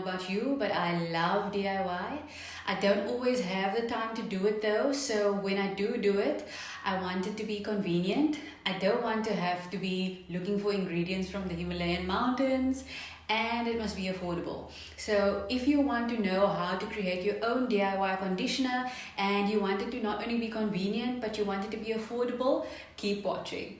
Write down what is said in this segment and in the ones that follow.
about you, but I love DIY. I don't always have the time to do it though, so when I do it, I want it to be convenient. I don't want to have to be looking for ingredients from the Himalayan mountains, and it must be affordable. So if you want to know how to create your own DIY conditioner and you want it to not only be convenient but you want it to be affordable, keep watching.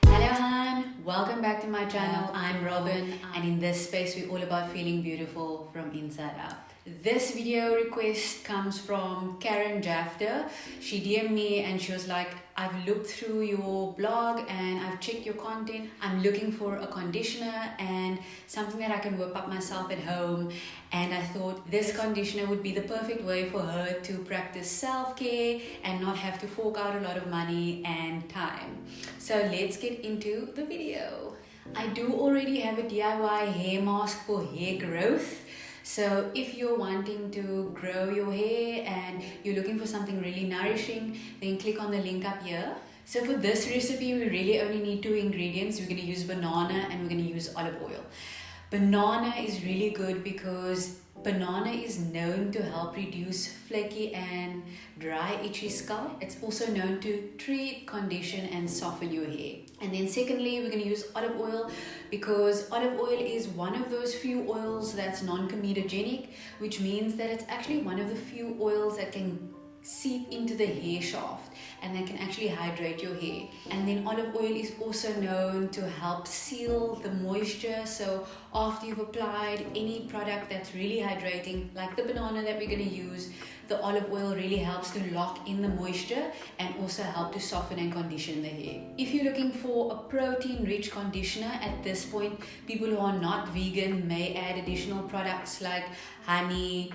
Hello Han, welcome back to my channel. I'm Robyn, and in this space we're all about feeling beautiful from inside out. This video request comes from Karen Jafter. She DM'd me and she was like, I've looked through your blog and I've checked your content. I'm looking for a conditioner and something that I can whip up myself at home. And I thought this conditioner would be the perfect way for her to practice self-care and not have to fork out a lot of money and time. So let's get into the video. I do already have a DIY hair mask for hair growth. So if you're wanting to grow your hair and you're looking for something really nourishing, then click on the link up here. So for this recipe, we really only need 2 ingredients. We're going to use banana and we're going to use olive oil. Banana is really good because banana is known to help reduce flaky and dry itchy scalp. It's also known to treat, condition and soften your hair. And then secondly, we're going to use olive oil because olive oil is one of those few oils that's non-comedogenic, which means that it's actually one of the few oils that can seep into the hair shaft and that can actually hydrate your hair. And then olive oil is also known to help seal the moisture. So after you've applied any product that's really hydrating, like the banana that we're going to use, the olive oil really helps to lock in the moisture and also help to soften and condition the hair. If you're looking for a protein-rich conditioner, at this point, people who are not vegan may add additional products like honey,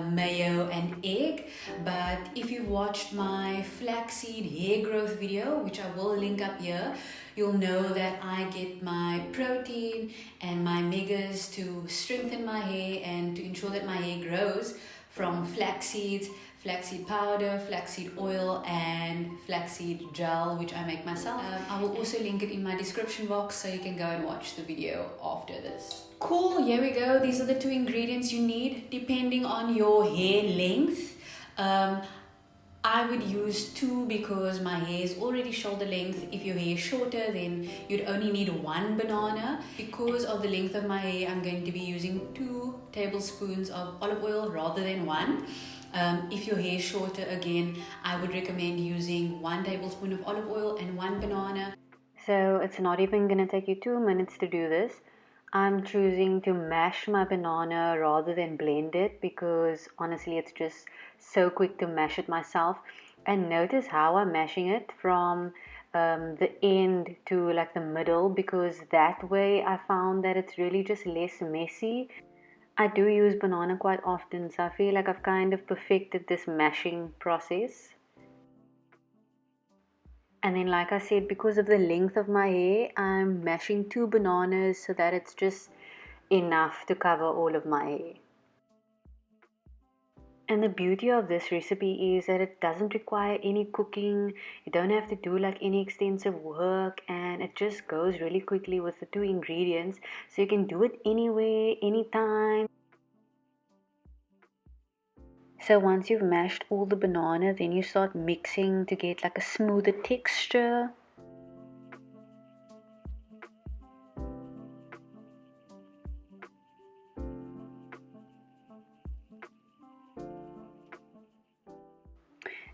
mayo and egg. But if you've watched my flaxseed hair growth video, which I will link up here, you'll know that I get my protein and my megas to strengthen my hair and to ensure that my hair grows from flax seeds, flaxseed powder, flaxseed oil and flaxseed gel, which I make myself. I will also link it in my description box so you can go and watch the video after this. Cool, here we go. These are the 2 ingredients you need depending on your hair length. I would use 2 because my hair is already shoulder length. If your hair is shorter, then you'd only need 1 banana. Because of the length of my hair, I'm going to be using 2 tablespoons of olive oil rather than 1. If your hair is shorter, again, I would recommend using 1 tablespoon of olive oil and 1 banana. So it's not even going to take you 2 minutes to do this. I'm choosing to mash my banana rather than blend it because honestly it's just so quick to mash it myself. And notice how I'm mashing it from the end to like the middle, because that way I found that it's really just less messy. I do use banana quite often, so I feel like I've kind of perfected this mashing process. And then like I said, because of the length of my hair, I'm mashing 2 bananas so that it's just enough to cover all of my hair. And the beauty of this recipe is that it doesn't require any cooking. You don't have to do like any extensive work, and it just goes really quickly with the 2 ingredients. So you can do it anywhere, anytime. So once you've mashed all the banana, then you start mixing to get like a smoother texture.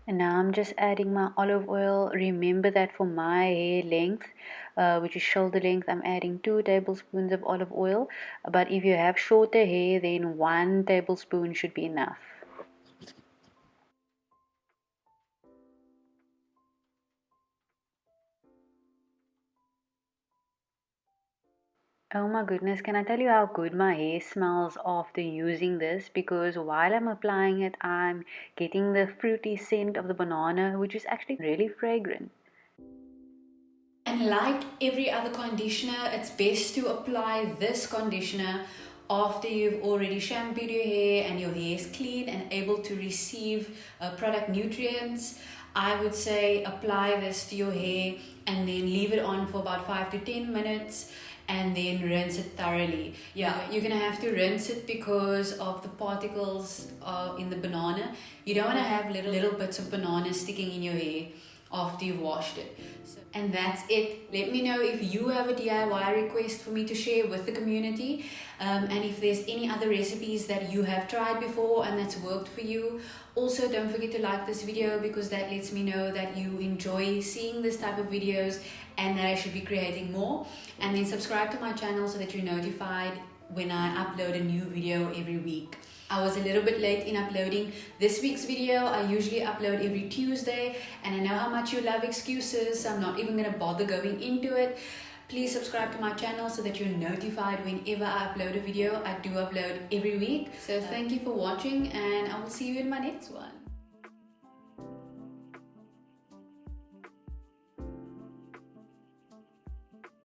And now I'm just adding my olive oil. Remember that for my hair length, which is shoulder length, I'm adding 2 tablespoons of olive oil. But if you have shorter hair, then 1 tablespoon should be enough. Oh my goodness, can I tell you how good my hair smells after using this? Because while I'm applying it, I'm getting the fruity scent of the banana, which is actually really fragrant. And like every other conditioner, it's best to apply this conditioner after you've already shampooed your hair and your hair is clean and able to receive product nutrients. I would say apply this to your hair and then leave it on for about 5 to 10 minutes and then rinse it thoroughly. Yeah, you're gonna have to rinse it because of the particles in the banana. You don't want to have little bits of banana sticking in your hair after you've washed it. And that's it. Let me know if you have a DIY request for me to share with the community, and if there's any other recipes that you have tried before and that's worked for you. Also, don't forget to like this video because that lets me know that you enjoy seeing this type of videos and that I should be creating more. And then subscribe to my channel so that you're notified when I upload a new video every week. I was a little bit late in uploading this week's video. I usually upload every Tuesday, and I know how much you love excuses, so I'm not even going to bother going into it. Please subscribe to my channel so that you're notified whenever I upload a video. I do upload every week. So thank you for watching, and I will see you in my next one.